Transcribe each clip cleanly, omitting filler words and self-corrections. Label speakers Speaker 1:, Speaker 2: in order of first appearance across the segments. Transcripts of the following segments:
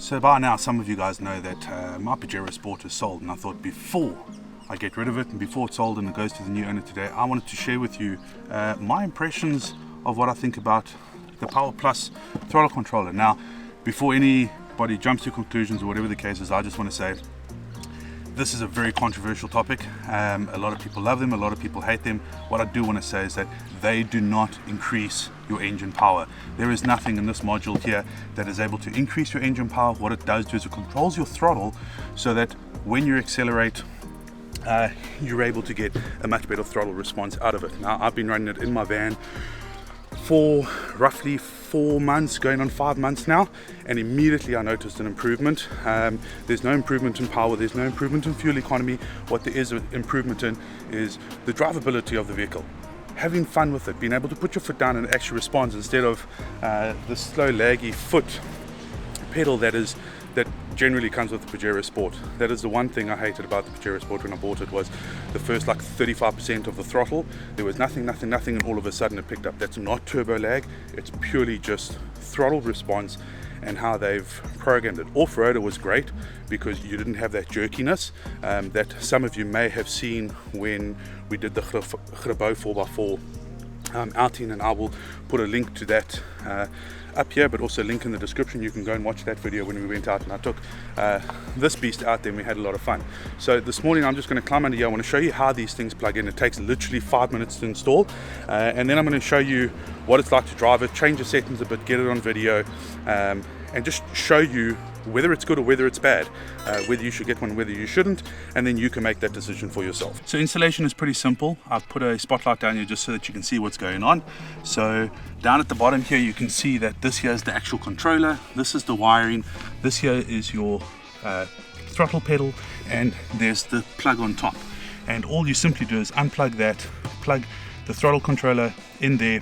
Speaker 1: So by now some of you guys know that my Pajero Sport is sold, and I thought before I get rid of it and before it's sold and it goes to the new owner today, I wanted to share with you my impressions of what I think about the PowerPlus Throttle Controller. Now, before anybody jumps to conclusions or whatever the case is, I just want to say this is a very controversial topic. A lot of people love them, a lot of people hate them. What I do want to say is that they do not increase your engine power. There is nothing in this module here that is able to increase your engine power. What it does is it controls your throttle so that when you accelerate, you're able to get a much better throttle response out of it. Now, I've been running it in my van for roughly 4 months, going on 5 months now, and immediately I noticed an improvement. There's no improvement in power, there's no improvement in fuel economy. What there is an improvement in is the drivability of the vehicle. Having fun with it, being able to put your foot down and it actually responds instead of the slow laggy foot pedal that generally comes with the Pajero Sport. That is the one thing I hated about the Pajero Sport when I bought it, was the first like 35% of the throttle. There was nothing, and all of a sudden it picked up. That's not turbo lag, it's purely just throttle response and how they've programmed it. Off-roader was great because you didn't have that jerkiness that some of you may have seen when we did the Grabouw 4x4 outing, and I will put a link to that up here, but also a link in the description. You can go and watch that video when we went out and I took this beast out there and we had a lot of fun. So this morning I'm just going to climb under here. I want to show you how these things plug in. It takes literally 5 minutes to install, and then I'm going to show you what it's like to drive it, change the settings a bit, get it on video, and just show you whether it's good or whether it's bad, whether you should get one, whether you shouldn't, and then you can make that decision for yourself. So installation is pretty simple. I've put a spotlight down here just so that you can see what's going on. So down at the bottom here you can see that this here is the actual controller, this is the wiring, this here is your throttle pedal, and there's the plug on top. And all you simply do is unplug that, plug the throttle controller in there,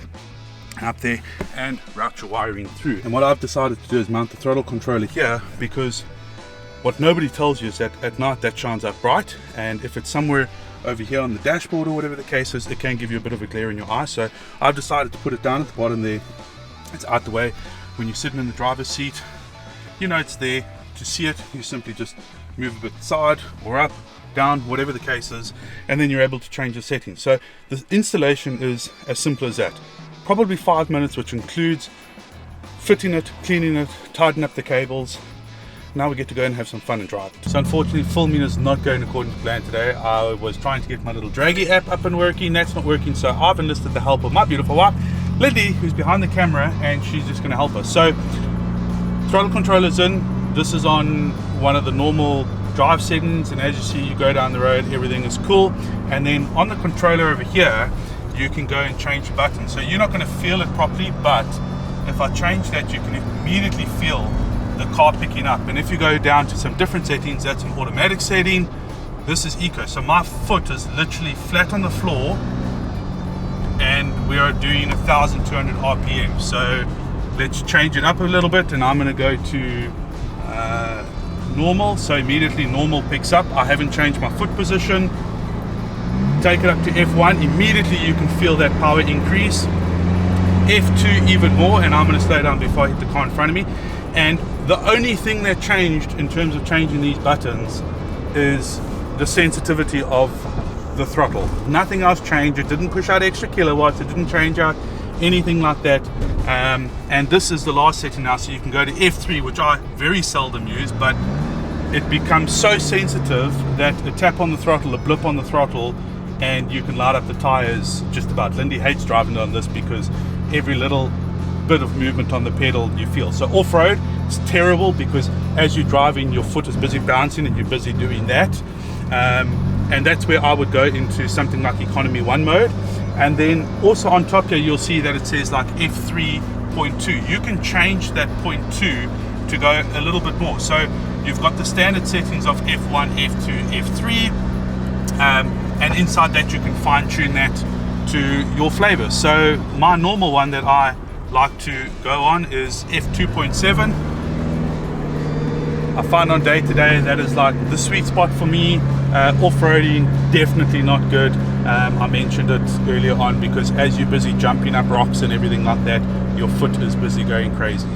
Speaker 1: up there, and route your wiring through. And what I've decided to do is mount the throttle controller here, because what nobody tells you is that at night that shines up bright, and if it's somewhere over here on the dashboard or whatever the case is, it can give you a bit of a glare in your eye. So I've decided to put it down at the bottom there. It's out the way. When you're sitting in the driver's seat, you know it's there. To see it, you simply just move a bit side or up, down, whatever the case is, and then you're able to change the settings. So the installation is as simple as that. Probably 5 minutes, which includes fitting it, cleaning it, tidying up the cables. Now we get to go and have some fun and drive. So unfortunately, filming is not going according to plan today. I was trying to get my little draggy app up and working. That's not working, so I've enlisted the help of my beautiful wife, Lindy, who's behind the camera, and she's just going to help us. So throttle controller's in. This is on one of the normal drive settings, and as you see, you go down the road, everything is cool. And then on the controller over here, you can go and change the button. So you're not going to feel it properly, but if I change that, you can immediately feel the car picking up. And if you go down to some different settings, that's an automatic setting. This is eco, so my foot is literally flat on the floor, and we are doing 1,200 RPM. So let's change it up a little bit, and I'm going to go to normal. So immediately normal picks up. I haven't changed my foot position. Take it up to F1, immediately you can feel that power increase. F2 even more, and I'm going to slow down before I hit the car in front of me. And the only thing that changed in terms of changing these buttons is the sensitivity of the throttle. Nothing else changed. It didn't push out extra kilowatts, it didn't change out anything like that. And this is the last setting now, so you can go to F3, which I very seldom use, but it becomes so sensitive that a tap on the throttle, a blip on the throttle, and you can light up the tires just about. Lindy hates driving on this because every little bit of movement on the pedal you feel. So off-road, it's terrible because as you're driving, your foot is busy bouncing and you're busy doing that. And that's where I would go into something like economy 1 mode. And then also on top here, you'll see that it says like F3.2. You can change that 0.2 to go a little bit more. So you've got the standard settings of F1, F2, F3. And inside that you can fine tune that to your flavor. So my normal one that I like to go on is F2.7. I find on day to day that is like the sweet spot for me. Off-roading, definitely not good. I mentioned it earlier on because as you're busy jumping up rocks and everything like that, your foot is busy going crazy.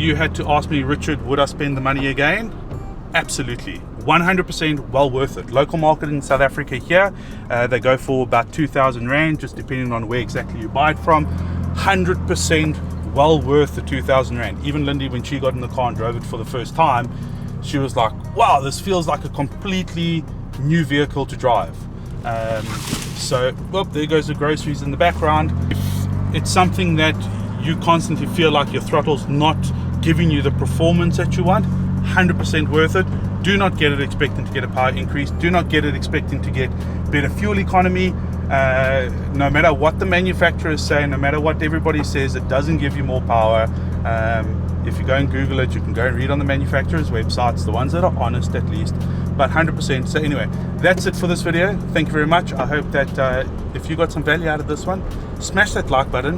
Speaker 1: you had to ask me, Richard, would I spend the money again? Absolutely, 100% well worth it. Local market in South Africa here, they go for about 2,000 Rand, just depending on where exactly you buy it from. 100% well worth the 2,000 Rand. Even Lindy, when she got in the car and drove it for the first time, she was like, wow, this feels like a completely new vehicle to drive. So, well, there goes the groceries in the background. If it's something that you constantly feel like your throttle's not giving you the performance that you want, 100% worth it. Do not get it expecting to get a power increase. Do not get it expecting to get better fuel economy. No matter what the manufacturers say, no matter what everybody says, it doesn't give you more power. If you go and Google it, you can go and read on the manufacturers' websites, the ones that are honest at least, but 100%. So anyway, that's it for this video. Thank you very much. I hope that if you got some value out of this one, smash that like button,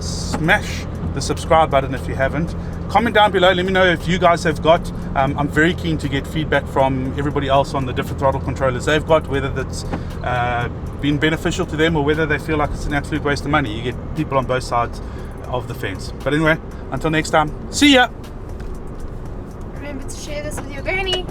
Speaker 1: smash the subscribe button if you haven't. Comment down below, let me know if you guys have got. I'm very keen to get feedback from everybody else on the different throttle controllers they've got, whether that's been beneficial to them or whether they feel like it's an absolute waste of money. You get people on both sides of the fence. But anyway, until next time, see ya.
Speaker 2: Remember to share this with your granny.